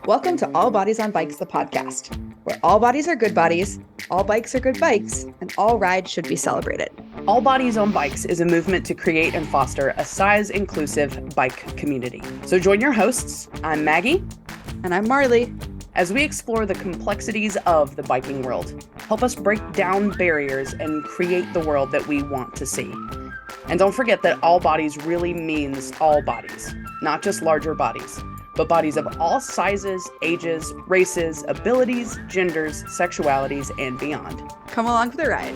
Welcome to All Bodies on Bikes, the podcast, where all bodies are good bodies, all bikes are good bikes, and all rides should be celebrated. All Bodies on Bikes is a movement to create and foster a size-inclusive bike community. So join your hosts, I'm Maggie. And I'm Marley. As we explore the complexities of the biking world, help us break down barriers and create the world that we want to see. And don't forget that all bodies really means all bodies, not just larger bodies, but bodies of all sizes, ages, races, abilities, genders, sexualities, and beyond. Come along for the ride.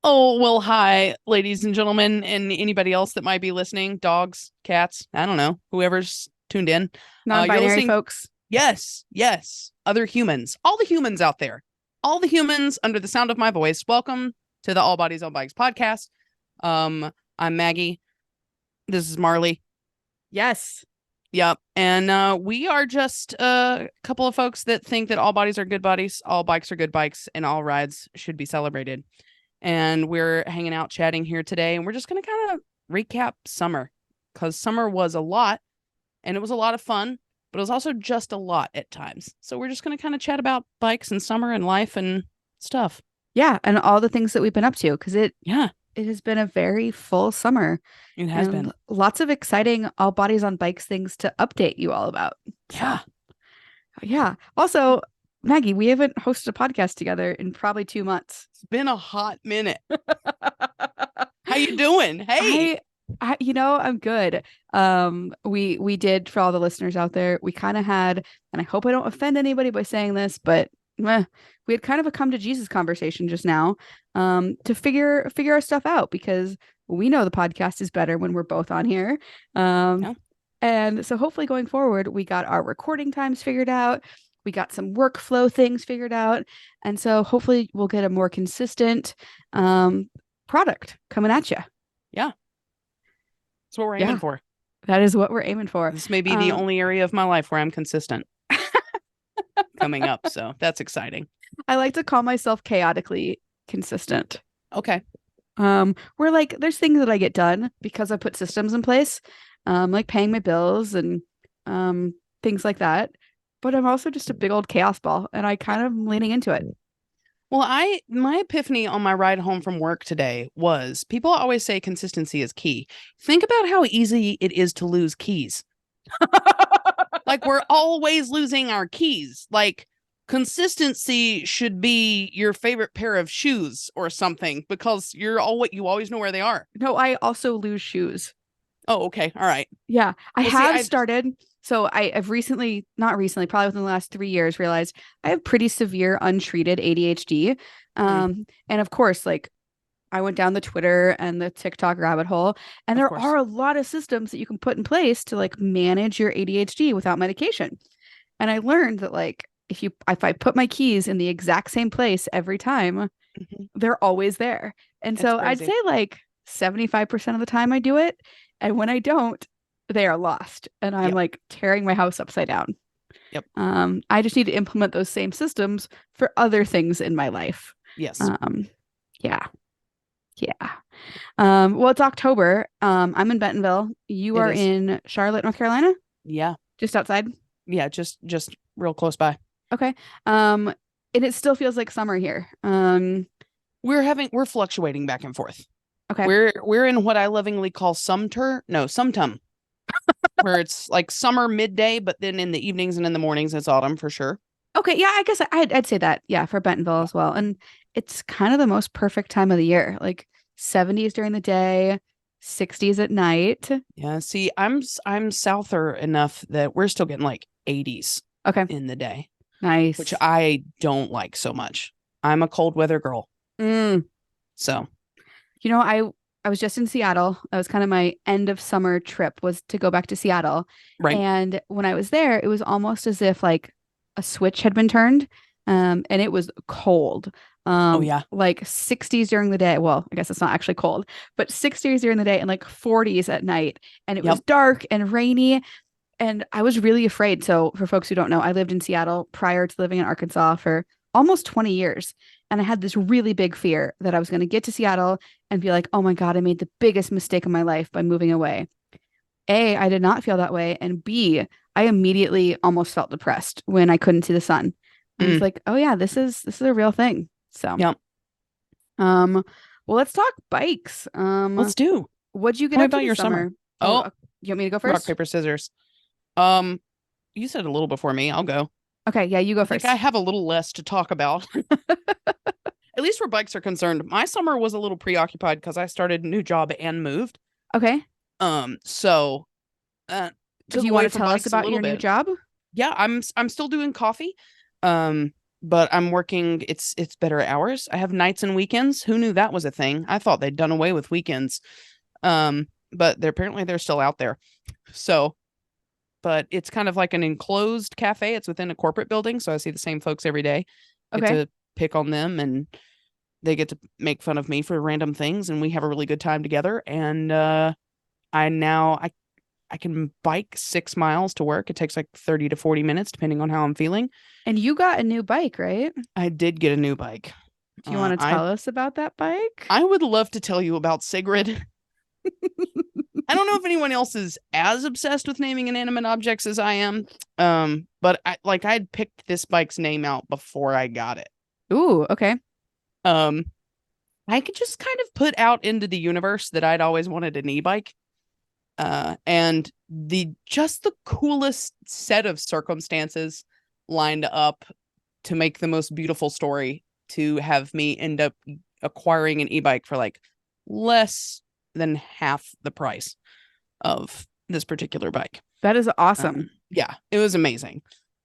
Oh, well, hi, ladies and gentlemen, and anybody else that might be listening, dogs, cats, I don't know, whoever's tuned in. Non-binary folks. Yes, other humans, all the humans out there, all the humans under the sound of my voice. Welcome to the All Bodies on Bikes podcast. I'm Maggie. This is Marley. Yes. Yep. And we are just a couple of folks that think that all bodies are good bodies, all bikes are good bikes, and all rides should be celebrated. And we're hanging out chatting here today, and we're just going to kind of recap summer, because summer was a lot, and it was a lot of fun, but it was also just a lot at times. So we're just going to kind of chat about bikes and summer and life and stuff. Yeah, and all the things that we've been up to, because it has been a very full summer. It has been. Lots of exciting All Bodies on Bikes things to update you all about. Yeah. Yeah. Also, Maggie, we haven't hosted a podcast together in probably 2 months. It's been a hot minute. How you doing? Hey. I'm good. We did, for all the listeners out there, we kind of had, and I hope I don't offend anybody by saying this, but we had kind of a come to Jesus conversation just now, to figure our stuff out, because we know the podcast is better when we're both on here. And so hopefully going forward, we got our recording times figured out. We got some workflow things figured out. And so hopefully we'll get a more consistent product coming at you. Yeah. That's what we're aiming for. That is what we're aiming for. This may be the only area of my life where I'm consistent coming up. So that's exciting. I like to call myself chaotically consistent. Okay. Where like there's things that I get done because I put systems in place, like paying my bills and things like that. But I'm also just a big old chaos ball, and I kind of am leaning into it. Well, my epiphany on my ride home from work today was, people always say consistency is key. Think about how easy it is to lose keys. Like, we're always losing our keys. Like, consistency should be your favorite pair of shoes or something, because you always know where they are. No, I also lose shoes. Oh, okay. All right. Yeah, I started. So I've not recently, probably within the last 3 years, realized I have pretty severe untreated ADHD. And of course, like, I went down the Twitter and the TikTok rabbit hole, and there are a lot of systems that you can put in place to like manage your ADHD without medication. And I learned that like, if I put my keys in the exact same place every time, they're always there. And so I'd say like 75% of the time I do it. And when I don't, they are lost, and I'm like tearing my house upside down. Yep. I just need to implement those same systems for other things in my life. Yes. Yeah. Well, it's October. I'm in Bentonville. You are in Charlotte, North Carolina? Yeah. Just outside? Yeah, just real close by. Okay. And it still feels like summer here. We're fluctuating back and forth. Okay. We're in what I lovingly call sumtum, where it's like summer midday, but then in the evenings and in the mornings it's autumn for sure. Okay, yeah, I guess I'd say that, yeah, for Bentonville as well. And it's kind of the most perfect time of the year, like 70s during the day, 60s at night. Yeah, see, I'm souther enough that we're still getting like 80s in the day. Nice. Which I don't like so much. I'm a cold weather girl. So, I was just in Seattle. That was kind of my end of summer trip, was to go back to Seattle. Right. And when I was there, it was almost as if like a switch had been turned. And it was cold. Like 60s during the day. Well, I guess it's not actually cold, but 60s during the day and like 40s at night. And it was dark and rainy. And I was really afraid. So for folks who don't know, I lived in Seattle prior to living in Arkansas for almost 20 years. And I had this really big fear that I was going to get to Seattle and be like, oh my God, I made the biggest mistake of my life by moving away. A, I did not feel that way. And B, I immediately almost felt depressed when I couldn't see the sun. I was Mm. like, oh yeah, this is a real thing. So, Yeah. um, well, let's talk bikes. Let's do. What'd you get Tell me up to about this your summer? summer. Oh, Oh, you want me to go rock, first? paper, scissors. Um, you said a little before me. I'll go. Okay, yeah, you go I think I first. have a little less to talk about. At least where bikes are concerned. My summer was a little preoccupied because I started a new job and moved. Okay. So Do took you want away to from tell us bikes a about little your new bit. job? Yeah, I'm still doing coffee. But I'm working, it's better hours. I have nights and weekends. Who knew that was a thing? I thought they'd done away with weekends. But they're still out there. So, but it's kind of like an enclosed cafe. It's within a corporate building, so I see the same folks every day. Get Okay. to pick on them, and they get to make fun of me for random things, and we have a really good time together. And I can bike 6 miles to work. It takes like 30 to 40 minutes, depending on how I'm feeling. And you got a new bike, right? I did get a new bike. Do you want to I tell us about that bike? I would love to tell you about Sigrid. I don't know if anyone else is as obsessed with naming inanimate objects as I am. But I'd picked this bike's name out before I got it. Ooh, okay. Um, I could just kind of put out into the universe that I'd always wanted an e-bike. And the coolest set of circumstances lined up to make the most beautiful story to have me end up acquiring an e-bike for like less than half the price of this particular bike. That is awesome. Yeah, it was amazing.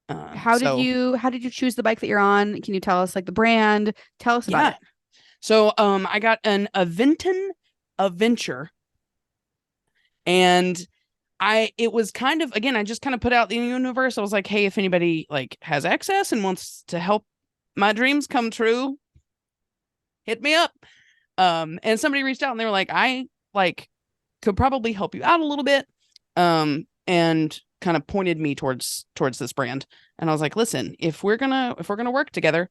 How did you choose the bike that you're on? Can you tell us like the brand? Tell us about it. So I got an Aventon Adventure, and it was kind of, again, I just kind of put out in the universe. I was like, hey, if anybody like has access and wants to help my dreams come true, hit me up. And somebody reached out and they were like, I like could probably help you out a little bit. And kind of pointed me towards this brand. And I was like, listen, if we're gonna work together,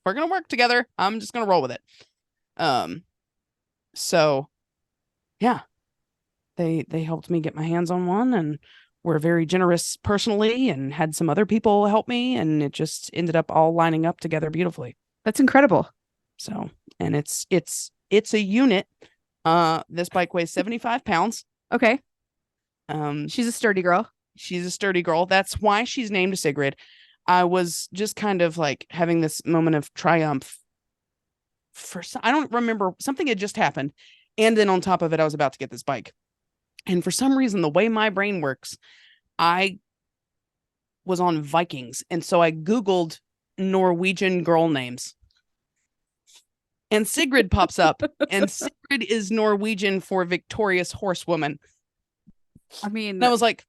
I'm just gonna roll with it. So yeah, they helped me get my hands on one, and were very generous personally, and had some other people help me, and it just ended up all lining up together beautifully. That's incredible. So, and it's a unit. This bike weighs 75 pounds. Okay. She's a sturdy girl. She's a sturdy girl. That's why she's named Sigrid. I was just kind of like having this moment of triumph. I don't remember, something had just happened. And then on top of it, I was about to get this bike. And for some reason, the way my brain works, I was on Vikings. And so I Googled Norwegian girl names. And Sigrid pops up. And Sigrid is Norwegian for victorious horsewoman. I mean, and I was like,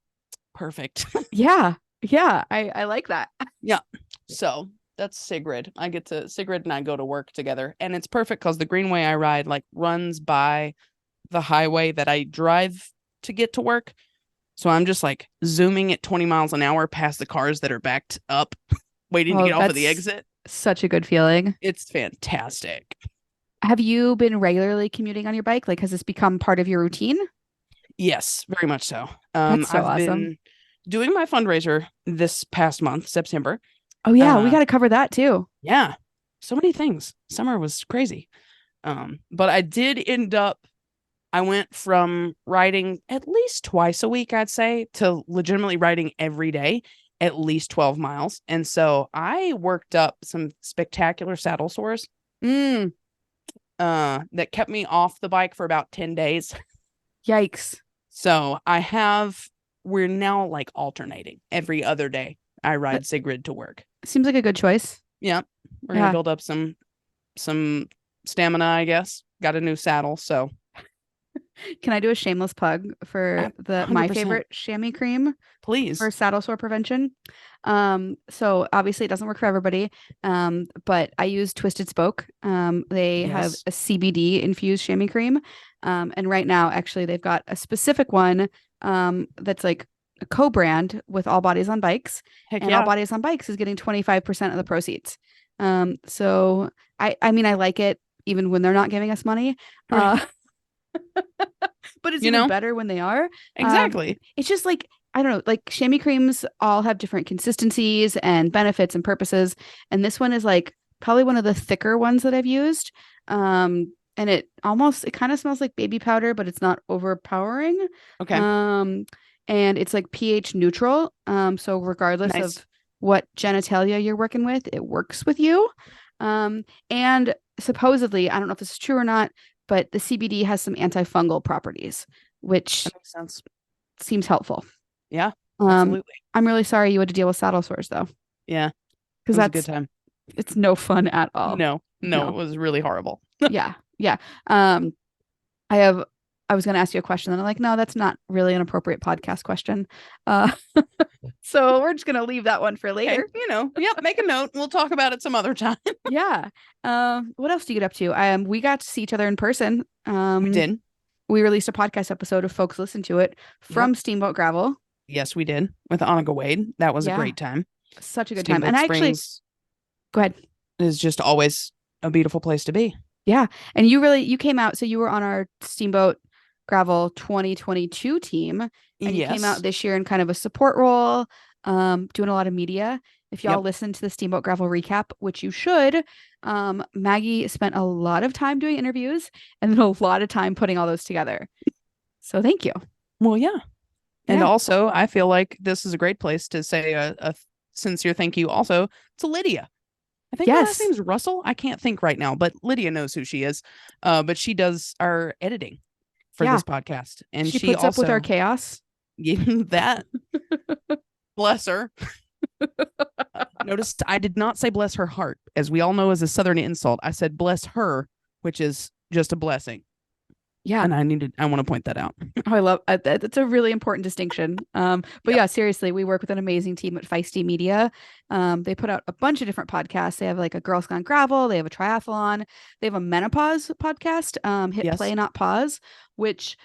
perfect. Yeah. Yeah. I like that. Yeah. So that's Sigrid. Sigrid and I go to work together. And it's perfect because the greenway I ride like runs by the highway that I drive to get to work. So I'm just like zooming at 20 miles an hour past the cars that are backed up, waiting to get off of the exit. Such a good feeling. It's fantastic. Have you been regularly commuting on your bike? Like, has this become part of your routine? Yes, very much so. That's so I've awesome. been doing my fundraiser this past month, September. Oh yeah, we got to cover that too. Yeah, so many things. Summer was crazy. But I did end up, I went from riding at least twice a week, I'd say, to legitimately riding every day, at least 12 miles. And so I worked up some spectacular saddle sores. That kept me off the bike for about 10 days. Yikes. So we're now like alternating every other day. I ride Sigrid to work. Seems like a good choice. Yeah. We're going to build up some stamina, I guess. Got a new saddle. So can I do a shameless plug for my favorite chamois cream? Please. For saddle sore prevention. So obviously it doesn't work for everybody. But I use Twisted Spoke. They have a CBD infused chamois cream. And right now, actually, they've got a specific one that's like a co-brand with All Bodies on Bikes, Heck and All yeah. Bodies on Bikes is getting 25% of the proceeds. So I mean, I like it even when they're not giving us money. Right. Uh, but it's You even know? better when they are. Exactly. It's just like, I don't know, like chamois creams all have different consistencies and benefits and purposes. And this one is like probably one of the thicker ones that I've used. And it kind of smells like baby powder, but it's not overpowering. Okay. Um, and it's like pH neutral. So regardless Nice. of what genitalia you're working with, it works with you. And supposedly, I don't know if this is true or not, but the CBD has some antifungal properties, which That makes sense. seems helpful. Yeah, Um, absolutely. I'm really sorry you had to deal with saddle sores though, Yeah, it because was a good time. it's no fun at all. No, no, it No. was really horrible. Yeah. Yeah. Um, I was going to ask you a question, and I'm like, no, that's not really an appropriate podcast question. Uh, so we're just going to leave that one for Okay, later. yep, make a note. We'll talk about it some other time. Yeah. What else do you get up to? We got to see each other in person. We did. We released a podcast episode if folks listen to it Yep. from Steamboat Gravel. Yes, we did with Annika Wade. That was a Yeah. great time. Such a good time. Steamboat And I actually, Springs go ahead. is just always a beautiful place to be. Yeah. And you came out, so you were on our Steamboat Gravel 2022 team, and you came out Yes. this year in kind of a support role, doing a lot of media. If y'all Yep. listen to the Steamboat Gravel recap, which you should, Maggie spent a lot of time doing interviews and then a lot of time putting all those together. So thank you. Well, yeah. And Yeah. also, I feel like this is a great place to say a sincere thank you also to Lydia. I think her last Yes. name's Russell. I can't think right now, but Lydia knows who she is. But she does our editing for Yeah. this podcast. And She she puts up with our also chaos. that bless her. Notice I did not say bless her heart, as we all know is a southern insult. I said bless her, which is just a blessing. Yeah. And I want to point that out. Oh, I love that. That's a really important distinction. But Yep. yeah, seriously, we work with an amazing team at Feisty Media. They put out a bunch of different podcasts. They have like a Girls Gone Gravel. They have a triathlon. They have a menopause podcast, Hit Yes. Play Not Pause, which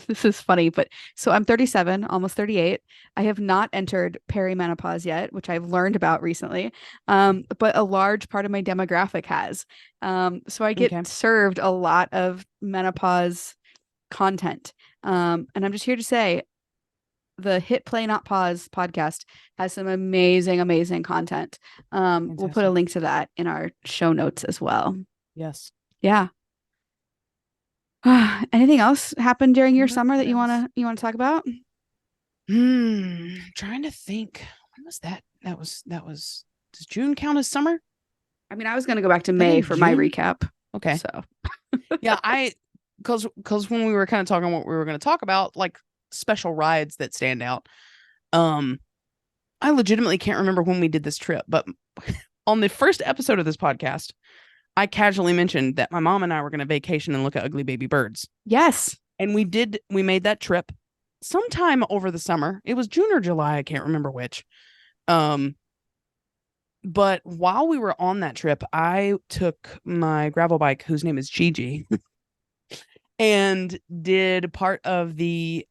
this is funny, but so I'm 37, almost 38. I have not entered perimenopause yet, which I've learned about recently. But a large part of my demographic has. So I get Okay. served a lot of menopause content. And I'm just here to say the Hit Play Not Pause podcast has some amazing, amazing content. We'll put a Fantastic. link to that in our show notes as well. Yes. Yeah. Anything else happened during your What summer that you else? want to talk about? Trying to think. When was that? That was does June count as summer? I mean, I was going to go back to in May for my June? recap. Okay. So Yeah, because when we were kind of talking what we were going to talk about, like special rides that stand out. I legitimately can't remember when we did this trip, but on the first episode of this podcast, I casually mentioned that my mom and I were going to vacation and look at ugly baby birds. yes. And we made that trip sometime over the summer. It was June or July, I can't remember which. But while we were on that trip, I took my gravel bike, whose name is Gigi, and did part of the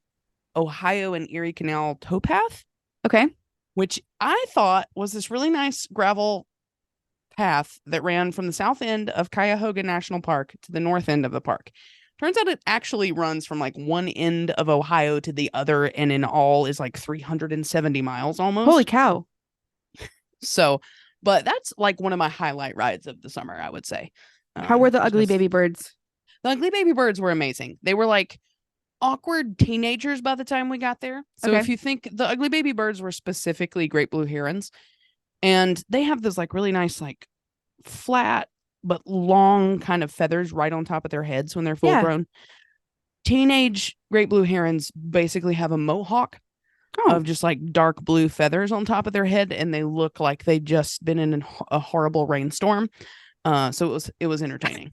Ohio and Erie Canal towpath, Okay. which I thought was this really nice gravel path that ran from the south end of Cuyahoga National Park to the north end of the park. Turns out it actually runs from like one end of Ohio to the other, and in all is like 370 miles almost. Holy cow. So, but that's like one of my highlight rides of the summer, I would say. How were the ugly just- baby birds? The ugly baby birds were amazing. They were like awkward teenagers by the time we got there. So Okay. if you think the ugly baby birds were specifically great blue herons, and they have those like really nice, like flat but long kind of feathers right on top of their heads when they're full Yeah. grown. Teenage great blue herons basically have a mohawk Oh, of just like dark blue feathers on top of their head, and they look like they've just been in a horrible rainstorm. So it was entertaining.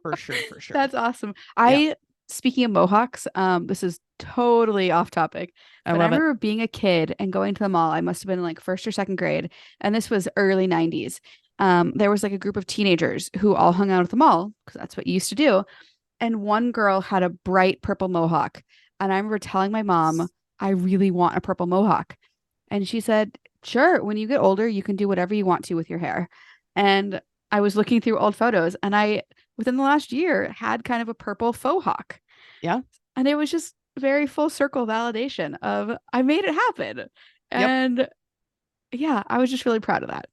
For sure. that's awesome. Speaking of mohawks, this is totally off topic. I But I love it. remember being a kid and going to the mall. I must have been like first or second grade, and this was early 90s. There was like a group of teenagers who all hung out at the mall because that's what you used to do. And one girl had a bright purple mohawk. And I remember telling my mom, I really want a purple mohawk. And she said, sure, when you get older, you can do whatever you want to with your hair. And I was looking through old photos and I, within the last year, had kind of a purple faux hawk. Yeah. And it was just very full circle validation of I made it happen. And yeah, I was just really proud of that.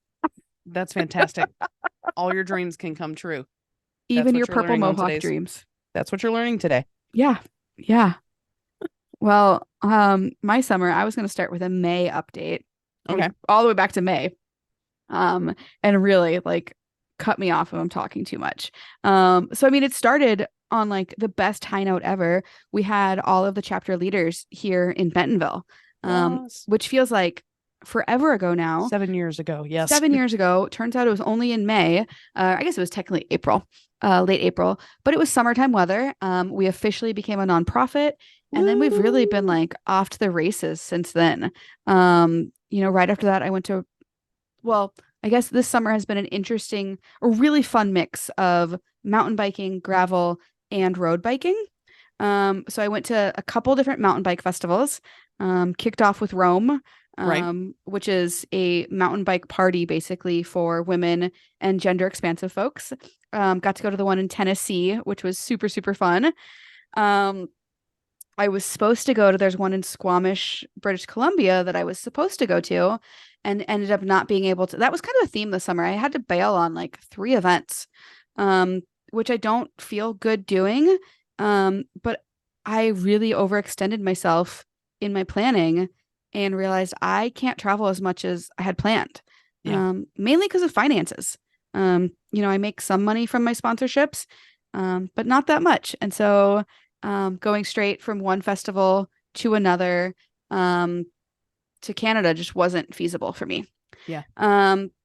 That's fantastic. All your dreams can come true. Even your purple mohawk dreams. That's what you're learning today. Yeah. Yeah. Well, my summer, I was going to start with a May update. Okay. All the way back to May. And really like cut me off if I'm talking too much. So I mean, it started on like the best high note ever. We had all of the chapter leaders here in Bentonville, which feels like forever ago now. 7 years ago. Yes. 7 years ago. Turns out it was only in May. I guess it was technically April, late April, but it was summertime weather. We officially became a nonprofit. And then we've really been like off to the races since then. Right after that, I went to, well, I guess this summer has been an interesting, a really fun mix of mountain biking, gravel, and road biking. So I went to a couple different mountain bike festivals, kicked off with Rome, which is a mountain bike party basically for women and gender expansive folks. Got to go to the one in Tennessee, which was super, super fun. I was supposed to go to, there's one in Squamish, British Columbia that I was supposed to go to and ended up not being able to. That was kind of a theme this summer. I had to bail on like 3 events, which I don't feel good doing. But I really overextended myself in my planning and realized I can't travel as much as I had planned, mainly because of finances. I make some money from my sponsorships, but not that much. And so going straight from one festival to another to Canada just wasn't feasible for me. Yeah.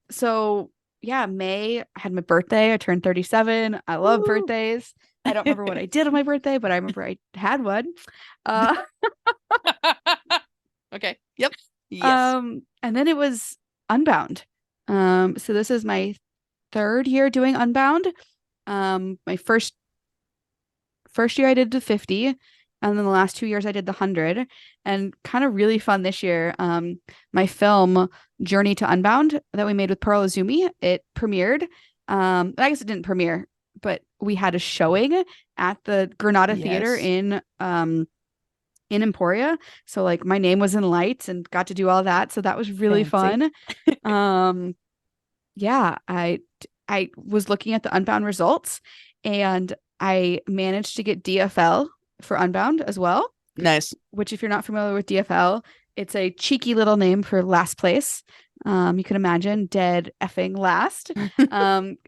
So yeah, May, I had my birthday. I turned 37. I love birthdays. I don't remember what I did on my birthday, but I remember I had one. Okay. Yep. Yes. And then it was Unbound. So this is my 3rd year doing Unbound. My first year I did the 50, and then the last 2 years I did the 100, and kind of really fun this year. My film Journey to Unbound that we made with Pearl Izumi, it premiered. I guess it didn't premiere, but we had a showing at the Granada Theater in Emporia. So like my name was in lights and got to do all that. So that was really fun. Yeah, I was looking at the Unbound results and I managed to get DFL for Unbound as well. Nice. Which, if you're not familiar with DFL, it's a cheeky little name for last place. You can imagine, dead effing last.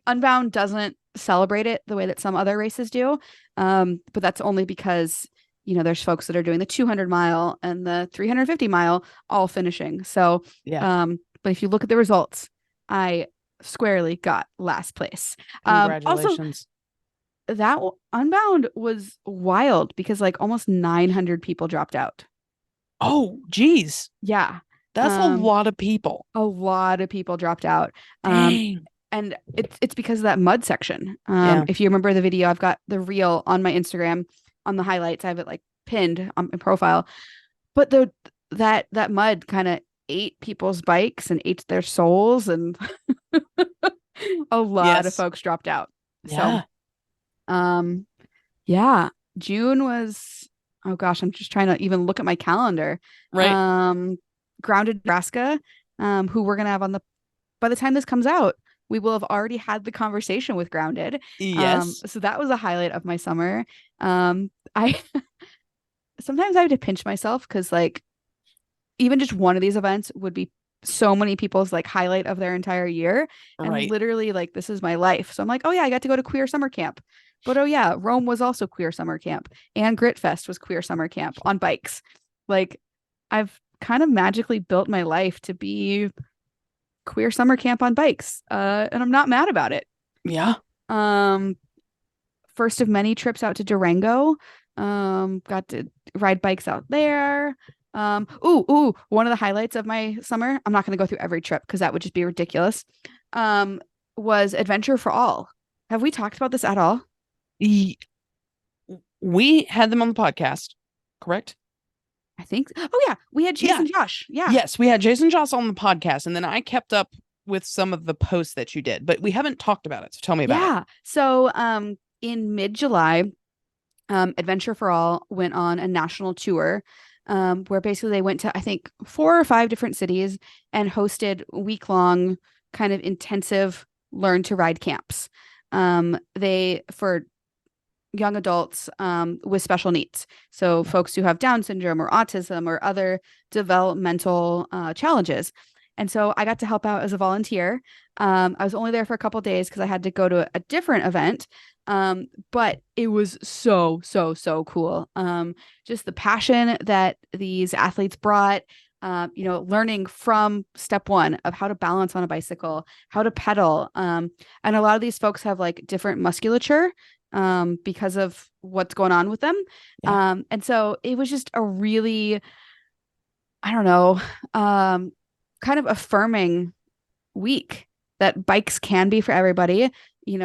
Unbound doesn't celebrate it the way that some other races do. But that's only because, there's folks that are doing the 200 mile and the 350 mile all finishing. So, but if you look at the results, I squarely got last place. Congratulations. Also, that Unbound was wild because like almost 900 people dropped out. Oh, geez. Yeah. That's a lot of people. A lot of people dropped out. Dang. And it's because of that mud section. If you remember the video, I've got the reel on my Instagram on the highlights. I have it like pinned on my profile. But that mud kind of ate people's bikes and ate their souls, and a lot of folks dropped out. Yeah. So yeah, June was, oh gosh, I'm just trying to even look at my calendar. Right. Grounded Nebraska, who we're gonna have on by the time this comes out, we will have already had the conversation with Grounded. Yes. So that was a highlight of my summer. I sometimes I have to pinch myself because like even just one of these events would be so many people's like highlight of their entire year. And literally like, this is my life. So I'm like, oh yeah, I got to go to queer summer camp. But oh yeah, Rome was also queer summer camp, and Grit Fest was queer summer camp on bikes. Like I've kind of magically built my life to be queer summer camp on bikes. And I'm not mad about it. Yeah. First of many trips out to Durango. Got to ride bikes out there. One of the highlights of my summer, I'm not going to go through every trip because that would just be ridiculous, was Adventure for All. Have we talked about this at all? We had them on the podcast. correct? I think. Oh yeah, we had Chase Yeah. and Josh. Yeah. Yes, we had Jason Joss on the podcast, and then I kept up with some of the posts that you did, but we haven't talked about it. So tell me about it. Yeah. So in mid-July, Adventure for All went on a national tour, where basically they went to, I think, 4 or 5 different cities and hosted week-long kind of intensive learn to ride camps. They for young adults with special needs. So folks who have Down syndrome or autism or other developmental challenges. And so I got to help out as a volunteer. I was only there for a couple days because I had to go to a different event. But it was so, so, so cool. Just the passion that these athletes brought, learning from step one of how to balance on a bicycle, how to pedal. And a lot of these folks have like different musculature because of what's going on with them. Yeah. And so it was just a really, I don't know, kind of affirming week that bikes can be for everybody.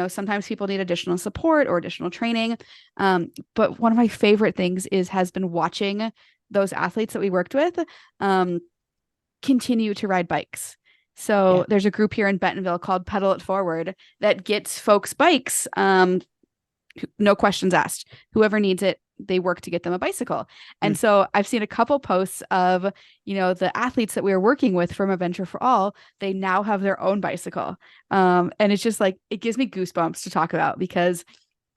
Sometimes people need additional support or additional training. But one of my favorite things has been watching those athletes that we worked with continue to ride bikes. So there's a group here in Bentonville called Pedal It Forward that gets folks bikes, no questions asked. Whoever needs it, they work to get them a bicycle. And so I've seen a couple posts of, the athletes that we were working with from Adventure for All, they now have their own bicycle. And it's just like, it gives me goosebumps to talk about because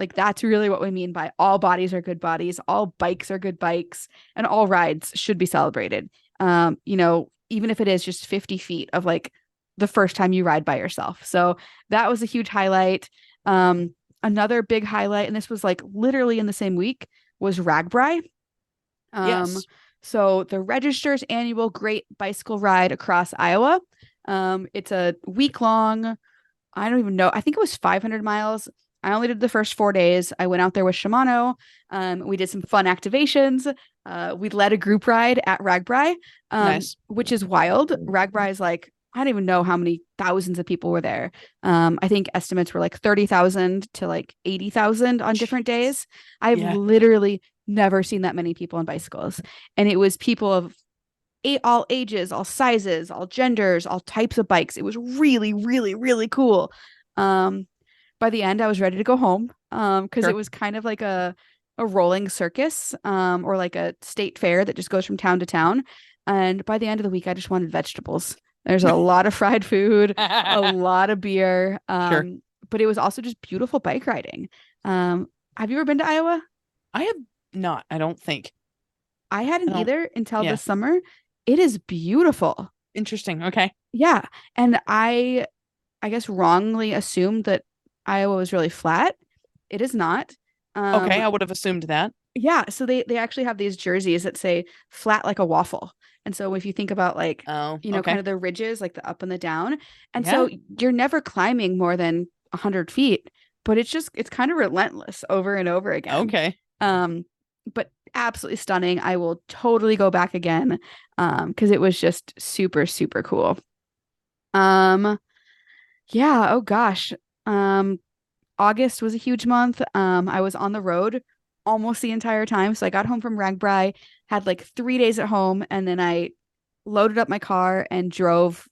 like, that's really what we mean by all bodies are good bodies, all bikes are good bikes, and all rides should be celebrated. Even if it is just 50 feet of like the first time you ride by yourself. So that was a huge highlight. Another big highlight, and this was like literally in the same week, was Ragbri. Yes. So the Register's annual Great Bicycle Ride across Iowa. It's a week long, I don't even know. I think it was 500 miles. I only did the first 4 days. I went out there with Shimano. We did some fun activations. We led a group ride at Ragbri, Nice. which is wild. Ragbri is like, I don't even know how many thousands of people were there. I think estimates were like 30,000 to like 80,000 on different days. I've literally never seen that many people on bicycles. And it was people of all ages, all sizes, all genders, all types of bikes. It was really, really, really cool. By the end, I was ready to go home because it was kind of like a rolling circus or like a state fair that just goes from town to town. And by the end of the week, I just wanted vegetables. There's a lot of fried food, a lot of beer. But it was also just beautiful bike riding. Have you ever been to Iowa? I have not, I don't think. I hadn't either until this summer. It is beautiful. Interesting. Okay. Yeah. And I guess wrongly assumed that Iowa was really flat. It is not. Okay, I would have assumed that. Yeah. So they actually have these jerseys that say flat like a waffle. And so if you think about like, kind of the ridges, like the up and the down. And so you're never climbing more than 100 feet, but it's kind of relentless over and over again. Okay. But absolutely stunning. I will totally go back again because it was just super, super cool. Yeah. Oh gosh. August was a huge month. I was on the road almost the entire time. So I got home from Ragbri, had like 3 days at home, and then I loaded up my car and drove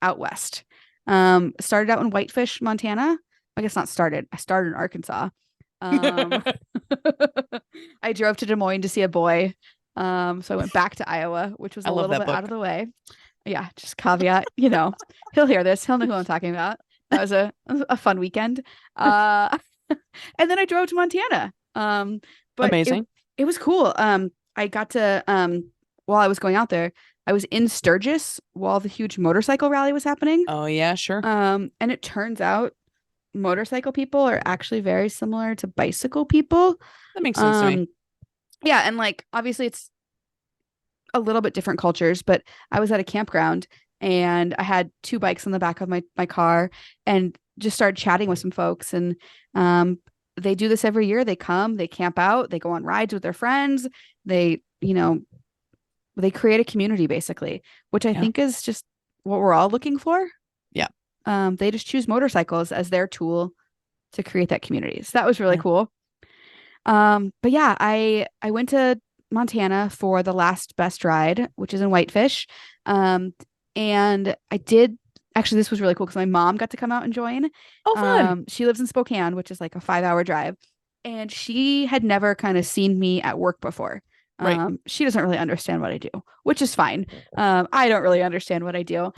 out west. Started out in Whitefish, Montana. I guess not started. I started in Arkansas. I drove to Des Moines to see a boy. So I went back to Iowa, which was a little bit out of the way. Yeah, just caveat, he'll hear this. He'll know who I'm talking about. That was a fun weekend. And then I drove to Montana. But amazing. It was cool. I got to while I was going out there, I was in Sturgis while the huge motorcycle rally was happening. Oh yeah, sure. And it turns out motorcycle people are actually very similar to bicycle people. That makes sense to me. Yeah, and like obviously it's a little bit different cultures, but I was at a campground and I had 2 bikes on the back of my car and just started chatting with some folks. And they do this every year. They come, they camp out, they go on rides with their friends. They create a community basically, which I think is just what we're all looking for. Yeah. They just choose motorcycles as their tool to create that community. So that was really cool. But yeah, I went to Montana for the last best ride, which is in Whitefish. Um, and I did actually, this was really cool because my mom got to come out and join. Oh, fun. She lives in Spokane, which is like a 5 hour drive, and she had never kind of seen me at work before. Right. She doesn't really understand what I do, which is fine. I don't really understand what I do,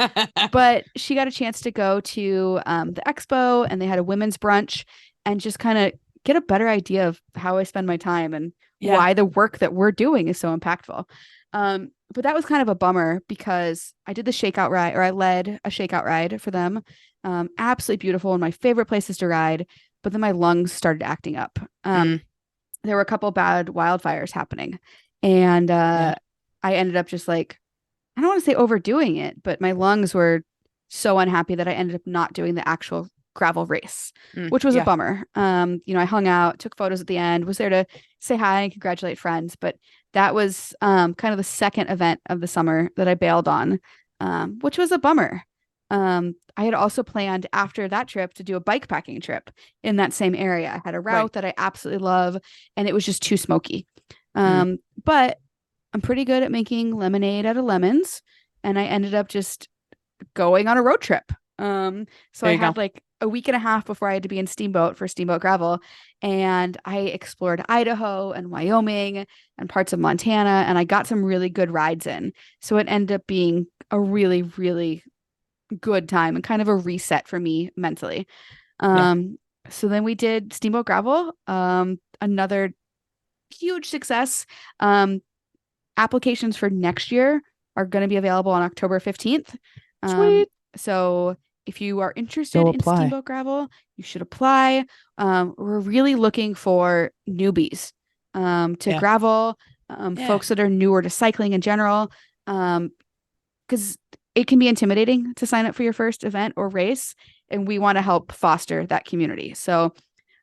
but she got a chance to go to the expo, and they had a women's brunch, and just kind of get a better idea of how I spend my time and Yeah. why the work that we're doing is so impactful. But that was kind of a bummer because I did the shakeout ride, or I led a shakeout ride for them. Absolutely beautiful and my favorite places to ride. But then my lungs started acting up. There were a couple bad wildfires happening. And Yeah. I ended up just like, I don't want to say overdoing it, but my lungs were so unhappy that I ended up not doing the actual gravel race, which was a Yeah. bummer. I hung out, took photos at the end, was there to say hi and congratulate friends, but that was kind of the second event of the summer that I bailed on, which was a bummer. I had also planned after that trip to do a bike packing trip in that same area. I had a route that I absolutely love, and it was just too smoky. But I'm pretty good at making lemonade out of lemons, and I ended up just going on a road trip. So I had like a week and a half before I had to be in Steamboat for Steamboat Gravel, and I explored Idaho and Wyoming and parts of Montana, and I got some really good rides in. So it ended up being a really, really good time and kind of a reset for me mentally. So then we did Steamboat Gravel, another huge success. Applications for next year are going to be available on October 15th. Sweet. So if you are interested in Steamboat Gravel, you should apply. We're really looking for newbies to gravel, folks that are newer to cycling in general, because it can be intimidating to sign up for your first event or race, and we want to help foster that community. So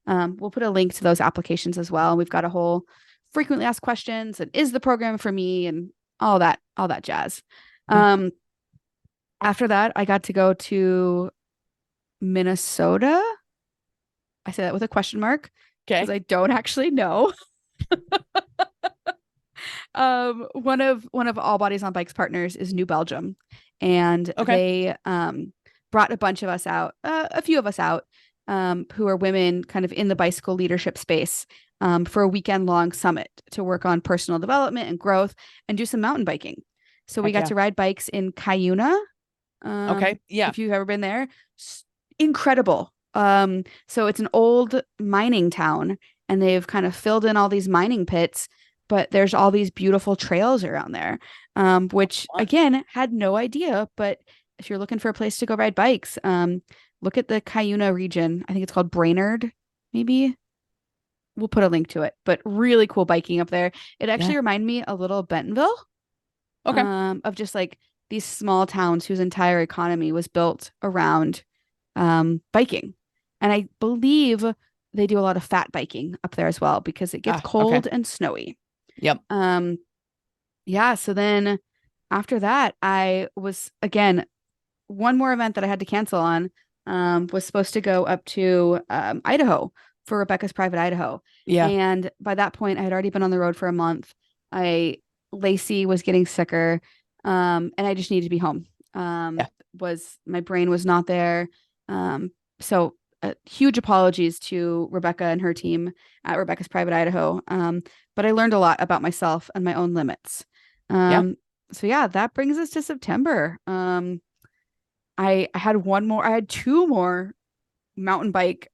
we'll put a link to those applications as well. We've got a whole frequently asked questions and is the program for me and all that jazz. After that, I got to go to Minnesota. I say that with a question mark because I don't actually know. One of All Bodies on Bikes partners is New Belgium, and they brought a bunch of us out, a few of us out, who are women kind of in the bicycle leadership space, for a weekend long summit to work on personal development and growth and do some mountain biking. So we got to ride bikes in Cuyuna. If you've ever been there, incredible. So it's an old mining town, and they've kind of filled in all these mining pits, but there's all these beautiful trails around there, which again, had no idea. But if you're looking for a place to go ride bikes, look at the Cuyuna region. I think it's called Brainerd, maybe. We'll put a link to it, but really cool biking up there. It actually reminded me a little of Bentonville. Of just like these small towns whose entire economy was built around biking. And I believe they do a lot of fat biking up there as well because it gets cold and snowy. So then after that, I was, again, one more event that I had to cancel on, was supposed to go up to Idaho for Rebecca's Private Idaho. And by that point, I had already been on the road for a month. Lacey was getting sicker, and I just needed to be home. My brain was not there. So huge apologies to Rebecca and her team at Rebecca's Private Idaho. But I learned a lot about myself and my own limits. So that brings us to September. I had two more mountain bike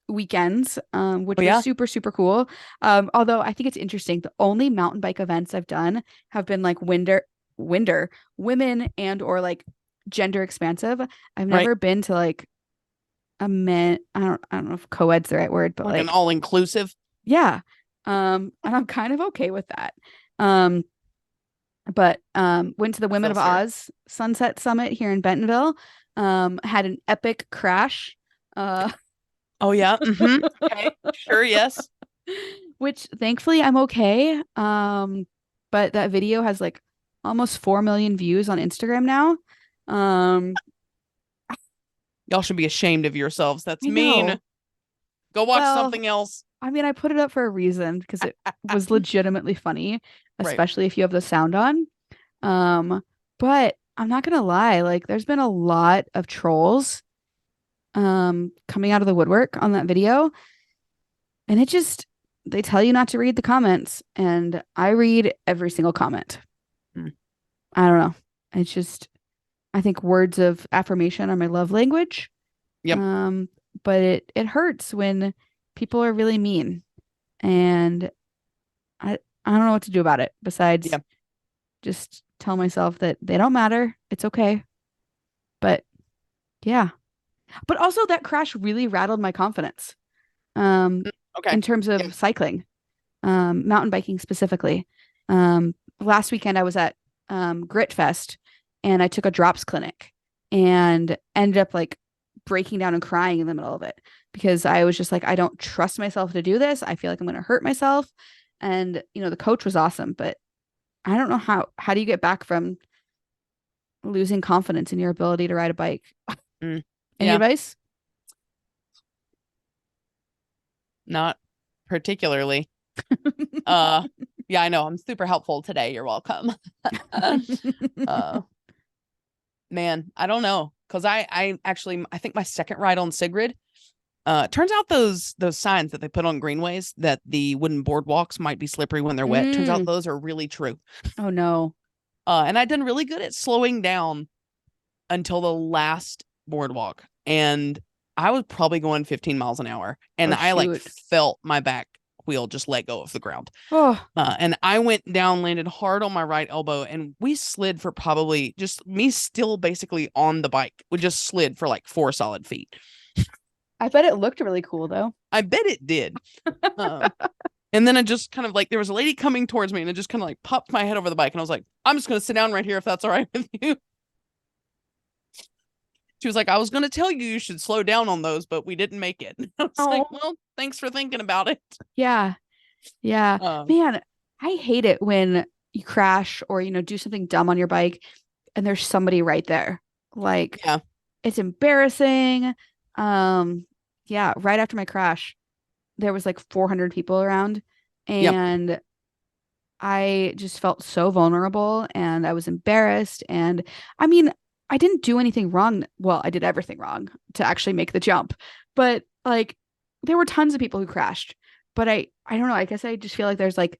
weekends, which was super, super cool. Although I think it's interesting, the only mountain bike events I've done have been like women and or like gender expansive. I've never been to like a men. I don't know if co-ed's the right word, but like an all inclusive. And I'm kind of okay with that. But went to the Women of Oz Sunset Summit here in Bentonville. Had an epic crash. Okay. Sure. Yes. Which thankfully I'm okay. But that video has like almost 4 million views on Instagram now. Y'all should be ashamed of yourselves. That's I mean. know. Go watch Well, something else. I mean, I put it up for a reason because it was legitimately funny, Right. especially if you have the sound on. Um, but I'm not gonna lie, like there's been a lot of trolls coming out of the woodwork on that video, and it just they tell you not to read the comments, and I read every single comment. Hmm. I don't know. It's just I think words of affirmation are my love language. Yep. But it hurts when people are really mean, and I don't know what to do about it besides Yep. just tell myself that they don't matter. It's okay. But yeah. But also that crash really rattled my confidence. Um, Okay. in terms Yeah. of cycling, mountain biking specifically. Last weekend I was at Grit Fest and I took a drops clinic and ended up like breaking down and crying in the middle of it because I was just like, I don't trust myself to do this. I feel like I'm going to hurt myself. And, the coach was awesome, but I don't know how do you get back from losing confidence in your ability to ride a bike? Mm. Any Yeah. advice? Not particularly. Uh, yeah, I know. I'm super helpful today. You're welcome. uh, man, I don't know. Cause I actually, I think my second ride on Sigrid, turns out those signs that they put on greenways that the wooden boardwalks might be slippery when they're wet. Turns out Mm. those are really true. Oh no. And I'd done really good at slowing down until the last boardwalk. And I was probably going 15 miles an hour. And Oh I like shoot. felt my back wheel just let go of the ground. Oh, And I went down, landed hard on my right elbow, and we slid for probably just me still basically on the bike. We just slid for like 4 solid feet. I bet it looked really cool though. I bet it did. And then I just kind of like, there was a lady coming towards me and it just kind of like popped my head over the bike. And I was like, I'm just going to sit down right here if that's all right with you. She was like, I was going to tell you you should slow down on those, but we didn't make it. I was like, Oh, well, thanks for thinking about it. yeah. Yeah. Um, Man, I hate it when you crash or, do something dumb on your bike and there's somebody right there. Like yeah. it's embarrassing. Yeah, right after my crash, there was like 400 people around Yep. and I just felt so vulnerable and I was embarrassed. And I mean, I didn't do anything wrong. Well, I did everything wrong to actually make the jump. But like there were tons of people who crashed. But I don't know, I guess I just feel like there's like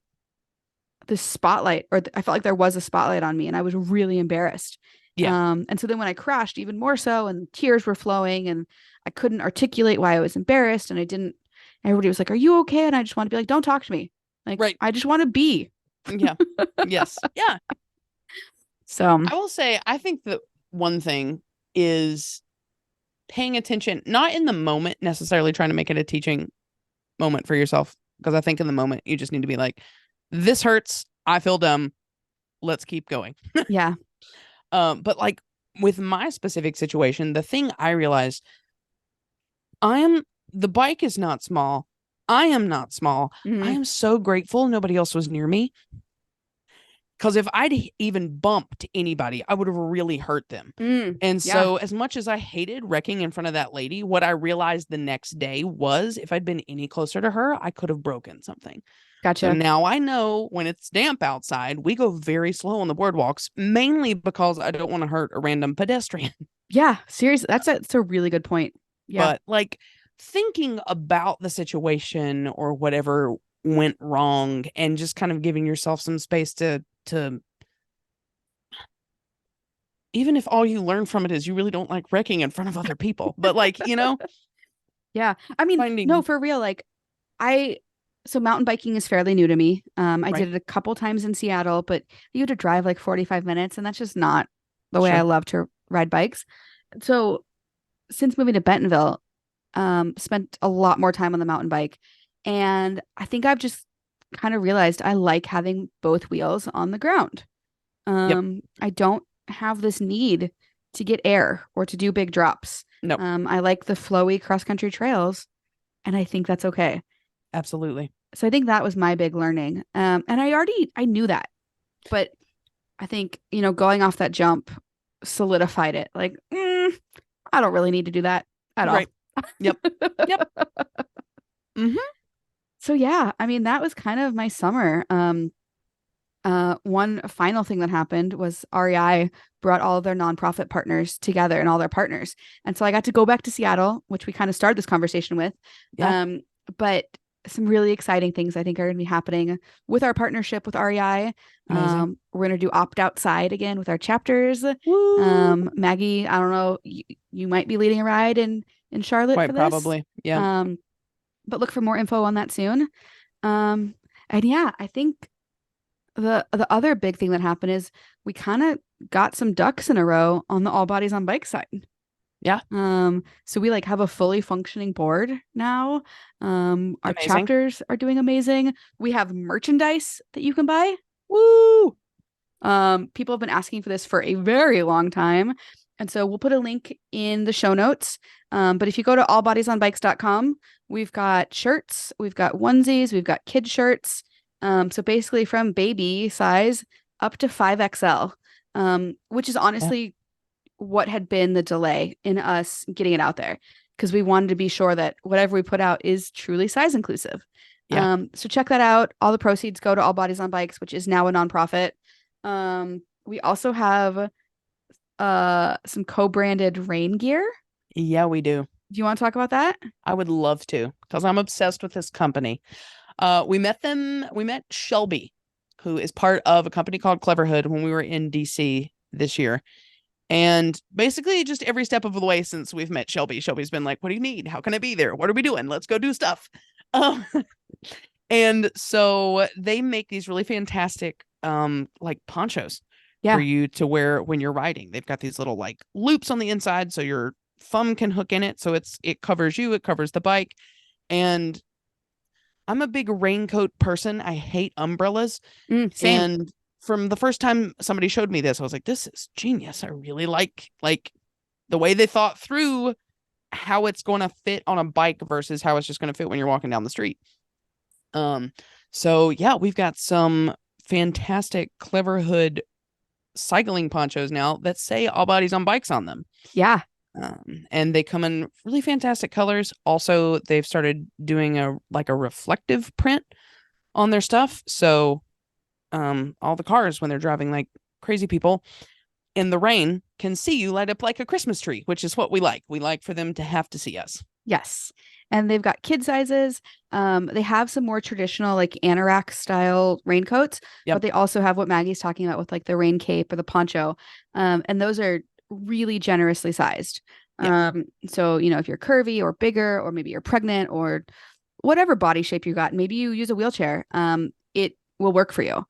this spotlight or I felt like there was a spotlight on me and I was really embarrassed. Yeah. And so then when I crashed even more so and tears were flowing and I couldn't articulate why I was embarrassed and I didn't everybody was like, "Are you okay?" And I just want to be like, "Don't talk to me." Like Right. I just want to be. Yeah. Yes. Yeah. So, I will say, I think that one thing is paying attention, not in the moment necessarily trying to make it a teaching moment for yourself. Because I think in the moment, you just need to be like, this hurts. I feel dumb. Let's keep going. yeah. But like with my specific situation, the thing I realized, I am, the bike is not small. I am not small. I Mhm. am so grateful nobody else was near me. Because if I'd even bumped anybody, I would have really hurt them. And Yeah. so, as much as I hated wrecking in front of that lady, what I realized the next day was if I'd been any closer to her, I could have broken something. So Gotcha. now I know when it's damp outside, we go very slow on the boardwalks, mainly because I don't want to hurt a random pedestrian. Yeah. Seriously, that's a really good point. Yeah. But like thinking about the situation or whatever went wrong and just kind of giving yourself some space to even if all you learn from it is you really don't like wrecking in front of other people, but like, Yeah. I mean, no, finding for real. Like, I, so mountain biking is fairly new to me. I right. did it a couple times in Seattle, but you had to drive like 45 minutes, and that's just not the way I Sure. love to ride bikes. So, since moving to Bentonville, spent a lot more time on the mountain bike. And I think I've just kind of realized I like having both wheels on the ground. Yep. I don't have this need to get air or to do big drops. No, I like the flowy cross country trails, and I think that's okay. absolutely. So I think that was my big learning. And I knew that, but I think, going off that jump solidified it. Like, I don't really need to do that at all. Right. Yep. Yep. Mm-hmm. So yeah, I mean that was kind of my summer. One final thing that happened was REI brought all of their nonprofit partners together and all their partners. And so I got to go back to Seattle, which we kind of started this conversation with. Yeah. But some really exciting things I think are going to be happening with our partnership with REI. Amazing. We're going to do opt outside again with our chapters. Woo. Maggie, I don't know, you might be leading a ride in Charlotte for Quite this. probably. Yeah. Um, but look for more info on that soon. Um, and yeah, I think the other big thing that happened is we kind of got some ducks in a row on the all bodies on bike side. Yeah. So we like have a fully functioning board now. Our Amazing. chapters are doing amazing. We have merchandise that you can buy. Woo. People have been asking for this for a very long time. And so we'll put a link in the show notes. But if you go to allbodiesonbikes.com, we've got shirts, we've got onesies, we've got kid shirts. So basically from baby size up to 5XL, which is Yeah. honestly what had been the delay in us getting it out there because we wanted to be sure that whatever we put out is truly size inclusive. Yeah. So check that out. All the proceeds go to All Bodies on Bikes, which is now a nonprofit. We also have some co-branded rain gear. Yeah, we do. Do you want to talk about that? I would love to because I'm obsessed with this company. We met Shelby, who is part of a company called Cleverhood when we were in DC this year. And basically just every step of the way since we've met Shelby's been like, what do you need? How can I be there? What are we doing? Let's go do stuff. Um, and so they make these really fantastic like ponchos for Yeah. you to wear when you're riding. They've got these little like loops on the inside so your thumb can hook in it. So it covers you, it covers the bike. And I'm a big raincoat person. I hate umbrellas. Same. And from the first time somebody showed me this, I was like, this is genius. I really like the way they thought through how it's going to fit on a bike versus how it's just going to fit when you're walking down the street. Um, so yeah, we've got some fantastic Clever Hood cycling ponchos now that say all bodies on bikes on them. Yeah. And they come in really fantastic colors. Also, they've started doing a reflective print on their stuff. So all the cars when they're driving like crazy people in the rain can see you light up like a Christmas tree, which is what we like. We like for them to have to see us. Yes. And they've got kid sizes. They have some more traditional, like anorak style raincoats, Yep. but they also have what Maggie's talking about with like the rain cape or the poncho. And those are really generously sized. Yeah. So, if you're curvy or bigger, or maybe you're pregnant or whatever body shape you got, maybe you use a wheelchair, it will work for you.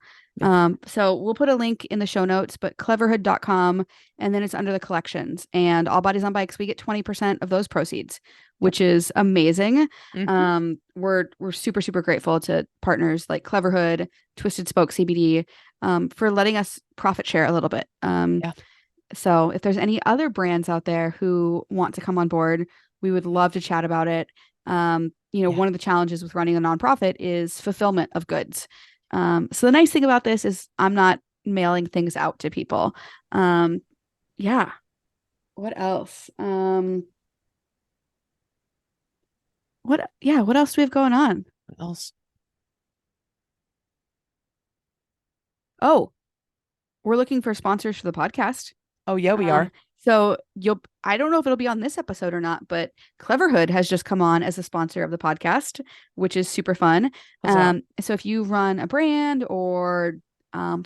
So we'll put a link in the show notes, but cleverhood.com, and then it's under the collections, and All Bodies on Bikes, we get 20% of those proceeds, which is amazing. We're super, super grateful to partners like Cleverhood, Twisted Spoke CBD, for letting us profit share a little bit. Yeah. So if there's any other brands out there who want to come on board, we would love to chat about it. One of the challenges with running a nonprofit is fulfillment of goods. So the nice thing about this is I'm not mailing things out to people. Yeah. What else? What else do we have going on? What else? Oh, we're looking for sponsors for the podcast. Oh yeah, we are. So I don't know if it'll be on this episode or not, but Cleverhood has just come on as a sponsor of the podcast, which is super fun. So if you run a brand or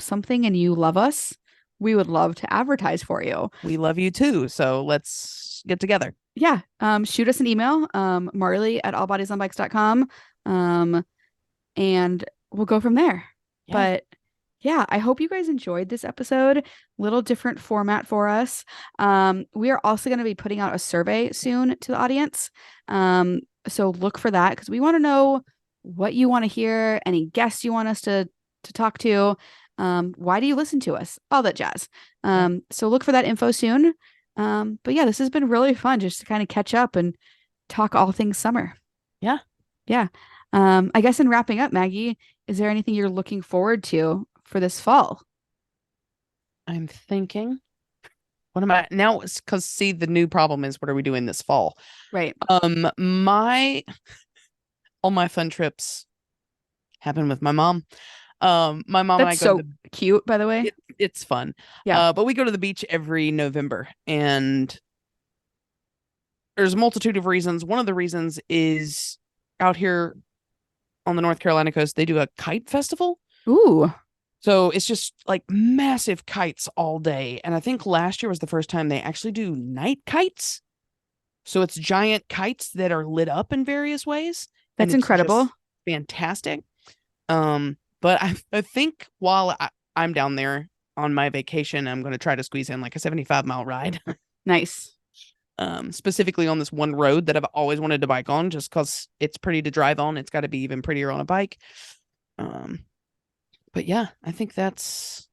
something and you love us, we would love to advertise for you. We love you too. So let's get together. Yeah. Shoot us an email, marley@allbodiesonbikes.com. And we'll go from there. Yeah. But yeah, I hope you guys enjoyed this episode. Little different format for us. We are also going to be putting out a survey soon to the audience. So look for that because we want to know what you want to hear, any guests you want us to talk to. Why do you listen to us? All that jazz. So look for that info soon. But yeah, this has been really fun just to kind of catch up and talk all things summer. Yeah. Yeah. I guess in wrapping up, Maggie, is there anything you're looking forward to for this fall? I'm thinking, what am I now? Because see, the new problem is, what are we doing this fall? Right. all my fun trips happen with my mom. My mom and I That's go to so cute, by the way. it's fun. Yeah. But we go to the beach every November, and there's a multitude of reasons. One of the reasons is out here on the North Carolina coast, they do a kite festival. Ooh. So it's just like massive kites all day. And I think last year was the first time they actually do night kites. So it's giant kites that are lit up in various ways. And That's it's incredible. just fantastic. But I think while I'm down there on my vacation, I'm going to try to squeeze in like a 75-mile ride. Nice. Specifically on this one road that I've always wanted to bike on just because it's pretty to drive on. It's got to be even prettier on a bike. But yeah, I think that's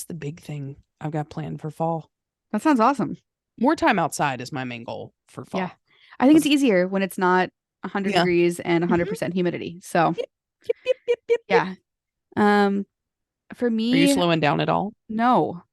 the big thing I've got planned for fall. That sounds awesome. More time outside is my main goal for fall. Yeah. I think it's easier when it's not 100 Yeah. degrees and Mhm. 100% humidity. So, Yep. yeah. For Are you me, slowing down at all? no.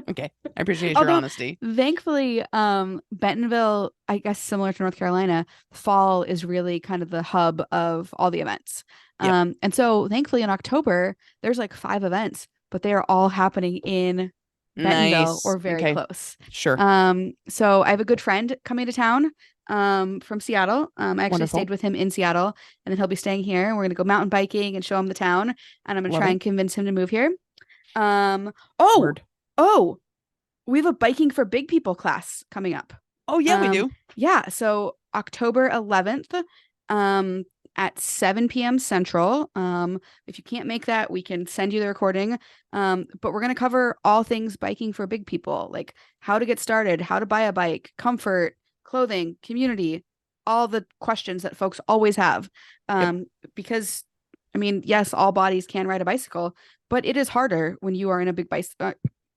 Okay. I appreciate your Although, honesty. thankfully, Bentonville, I guess similar to North Carolina, fall is really kind of the hub of all the events. Yep. And so thankfully in October, there's like 5 events, but they are all happening in Bentonville Nice. or very Okay. close. Sure. So I have a good friend coming to town from Seattle. I actually Wonderful. stayed with him in Seattle, and then he'll be staying here. And we're gonna go mountain biking and show him the town, and I'm gonna Love try it. and convince him to move here. Oh, Word. oh, we have a biking for big people class coming up. Oh, yeah, we do. Yeah, so October 11th, at 7 p.m. Central. If you can't make that, we can send you the recording. But we're gonna cover all things biking for big people, like how to get started, how to buy a bike, comfort, clothing, community, all the questions that folks always have. Yep. Because I mean, yes, all bodies can ride a bicycle, but it is harder when you are in a big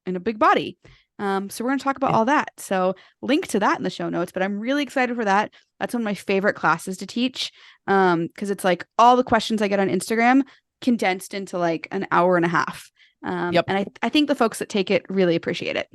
in a big body. So we're going to talk about Yeah. all that. So link to that in the show notes, but I'm really excited for that. That's one of my favorite classes to teach. Because it's like all the questions I get on Instagram condensed into like an hour and a half. Yep. And I think the folks that take it really appreciate it.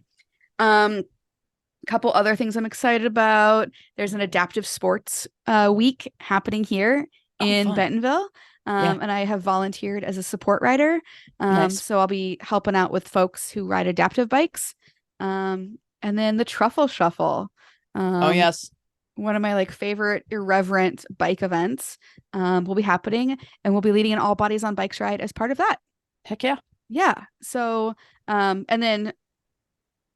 Couple other things I'm excited about. There's an adaptive sports week happening here in fun. Bentonville. Yeah. And I have volunteered as a support rider. Nice. So I'll be helping out with folks who ride adaptive bikes. And then the Truffle Shuffle. Oh, yes. One of my like favorite irreverent bike events will be happening, and we'll be leading an all bodies on bikes ride as part of that. Heck yeah. Yeah. So, and then,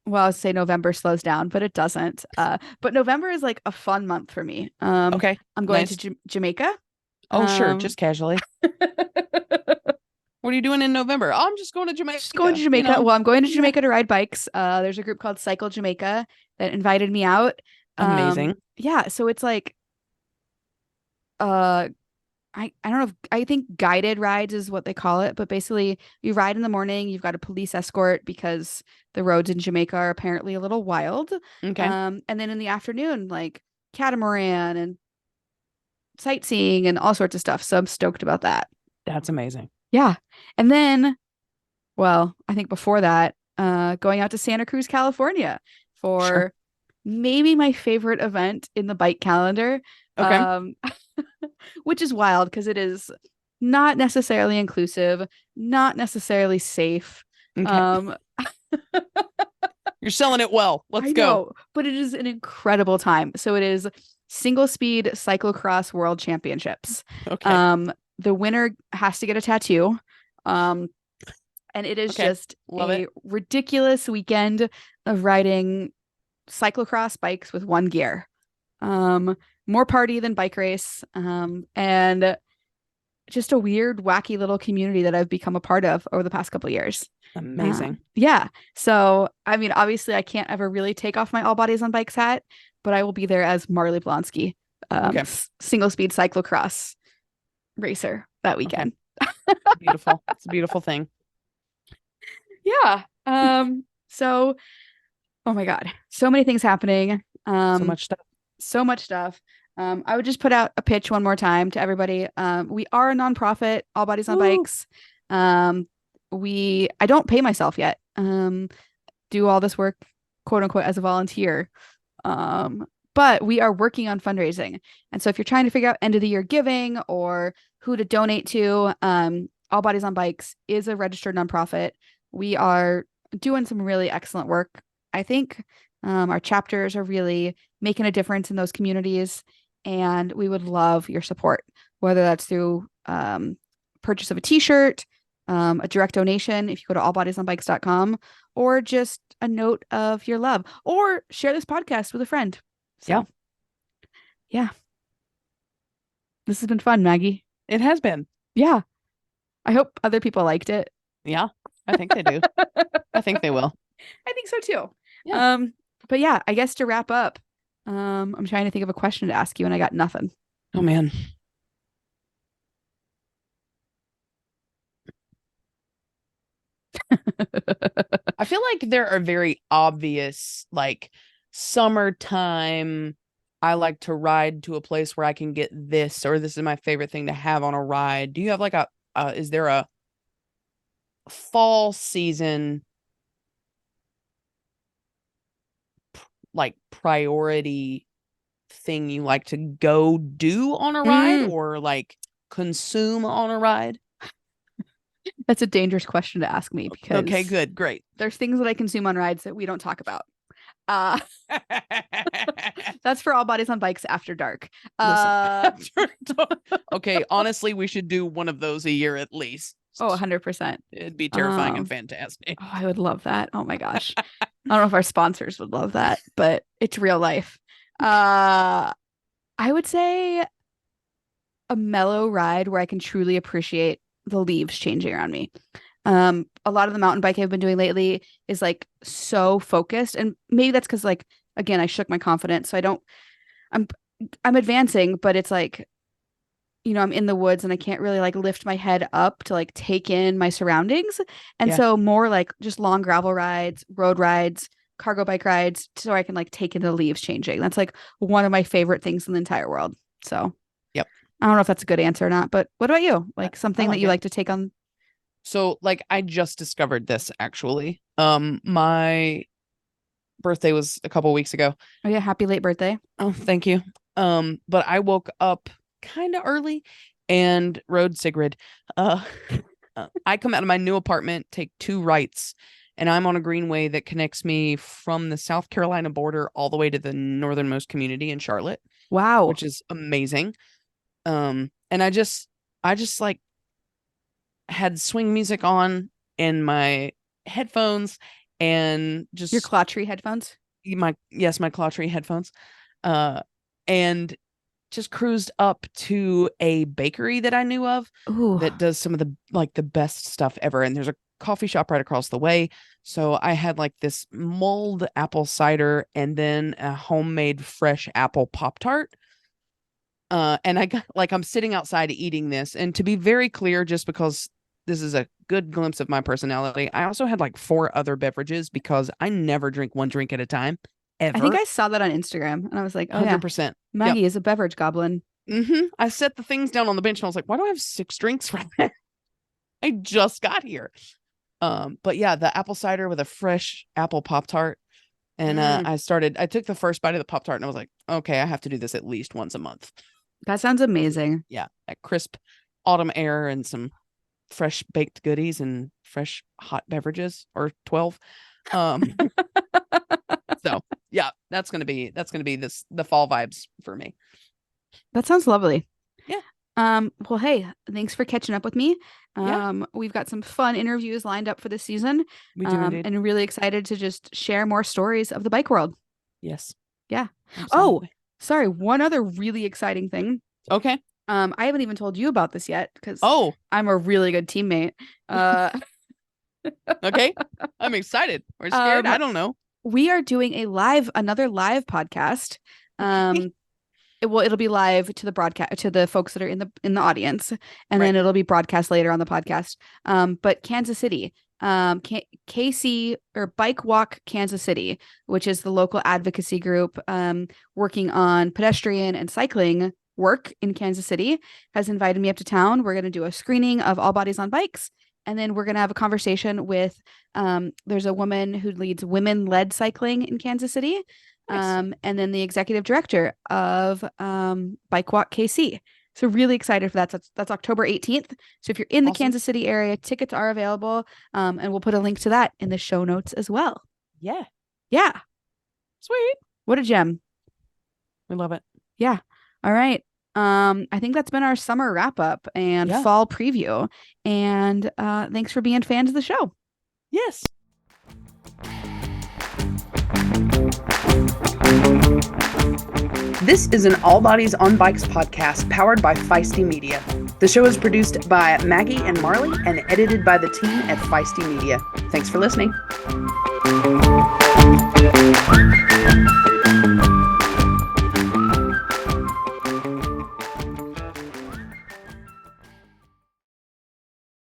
well, I would say November slows down, but it doesn't. But November is like a fun month for me. Okay. I'm going Nice. to Jamaica. Oh, sure. Just casually. What are you doing in November? Oh, I'm just going to Jamaica. Just going to Jamaica. Well, I'm going to Jamaica to ride bikes. There's a group called Cycle Jamaica that invited me out. Amazing. Yeah, so it's like I don't know if I think guided rides is what they call it, but basically you ride in the morning, you've got a police escort because the roads in Jamaica are apparently a little wild. Okay. And then in the afternoon, like catamaran and sightseeing and all sorts of stuff. So I'm stoked about that. That's amazing. Yeah. And then, well, I think before that, going out to Santa Cruz, California for maybe my favorite event in the bike calendar. Okay. Which is wild because it is not necessarily inclusive, not necessarily safe. Okay. You're selling it well. Let's go. Know, but it is an incredible time. So it is single speed cyclocross world championships. Okay. The winner has to get a tattoo. And it is just a ridiculous weekend of riding cyclocross bikes with one gear. More party than bike race. And just a weird, wacky little community that I've become a part of over the past couple of years. Amazing. Yeah. So, I mean, obviously I can't ever really take off my all bodies on bikes hat, but I will be there as Marley Blonsky, single speed cyclocross racer that weekend. Okay. Beautiful. It's a beautiful thing. Yeah. So, oh my God, so many things happening. So much stuff. I would just put out a pitch one more time to everybody. We are a nonprofit, All Bodies on Bikes. I don't pay myself yet. Do all this work, quote unquote, as a volunteer. but we are working on fundraising. And so if you're trying to figure out end of the year giving or who to donate to, All Bodies on Bikes is a registered nonprofit. We are doing some really excellent work. I think our chapters are really making a difference in those communities, and we would love your support, whether that's through purchase of a t-shirt, a direct donation if you go to allbodiesonbikes.com, or just a note of your love, or share this podcast with a friend. So, yeah. This has been fun, Maggie. It has been. Yeah. I hope other people liked it. Yeah, I think they do. I think they will. I think so too. Yeah. But yeah, I guess to wrap up, I'm trying to think of a question to ask you and I got nothing. Oh man. I feel like there are very obvious, like summertime, I like to ride to a place where I can get this, or this is my favorite thing to have on a ride. Do you have like is there a fall season like priority thing you like to go do on a ride or like consume on a ride? That's a dangerous question to ask me because okay, good, great. There's things that I consume on rides that we don't talk about. That's for All Bodies on Bikes after dark. Okay, honestly, we should do one of those a year at least. Oh, 100%. It'd be terrifying and fantastic. Oh, I would love that. Oh my gosh. I don't know if our sponsors would love that, but it's real life. I would say a mellow ride where I can truly appreciate the leaves changing around me. A lot of the mountain biking I've been doing lately is like so focused, and maybe that's because like again I shook my confidence, so I'm advancing, but it's like, you know, I'm in the woods and I can't really like lift my head up to like take in my surroundings, and so more like just long gravel rides, road rides, cargo bike rides, so I can like take in the leaves changing. That's like one of my favorite things in the entire world. So yep, I don't know if that's a good answer or not, but what about you? Like something that you like to take on? So like I just discovered this actually. My birthday was a couple weeks ago. Oh yeah, happy late birthday. Oh, thank you. But I woke up kind of early and rode Sigrid. I come out of my new apartment, take 2 rights, and I'm on a greenway that connects me from the South Carolina border all the way to the northernmost community in Charlotte. Wow. Which is amazing. And I just like had swing music on in my headphones and just your Clawtree headphones. My Clawtree headphones. And just cruised up to a bakery that I knew of that does some of the best stuff ever. And there's a coffee shop right across the way. So I had like this mulled apple cider and then a homemade fresh apple Pop-Tart. And I got like, I'm sitting outside eating this. And to be very clear, just because this is a good glimpse of my personality, I also had like 4 other beverages because I never drink one drink at a time. Ever. I think I saw that on Instagram and I was like, oh 100%. Yeah, Maggie is a beverage goblin. I set the things down on the bench and I was like, why do I have 6 drinks right now? I just got here. But yeah, the apple cider with a fresh apple Pop-Tart. And I took the first bite of the Pop-Tart and I was like, okay, I have to do this at least once a month. That sounds amazing. Yeah, that crisp autumn air and some fresh baked goodies and fresh hot beverages, or 12. So yeah, that's gonna be the fall vibes for me. That sounds lovely. Yeah. Well, hey, thanks for catching up with me. We've got some fun interviews lined up for this season. We do indeed. And really excited to just share more stories of the bike world. Yes. Yeah. Absolutely. Oh, sorry. One other really exciting thing. Okay. I haven't even told you about this yet because I'm a really good teammate. Okay. I'm excited or scared. I don't know. We are doing another live podcast. It'll be live to the broadcast, to the folks that are in the audience, and then it'll be broadcast later on the podcast. But Kansas City, KC, or Bike Walk Kansas City, which is the local advocacy group working on pedestrian and cycling work in Kansas City, has invited me up to town. We're going to do a screening of All Bodies on Bikes. And then we're going to have a conversation with, there's a woman who leads women-led cycling in Kansas City. Nice. And then the executive director of Bike Walk KC. So really excited for that. So that's October 18th. So if you're in the Awesome. Kansas City area, tickets are available. And we'll put a link to that in the show notes as well. Yeah. Yeah. Sweet. What a gem. We love it. Yeah. All right. I think that's been our summer wrap up and fall preview. And thanks for being fans of the show. Yes. This is an All Bodies on Bikes podcast powered by Feisty Media. The show is produced by Maggie and Marley and edited by the team at Feisty Media. Thanks for listening.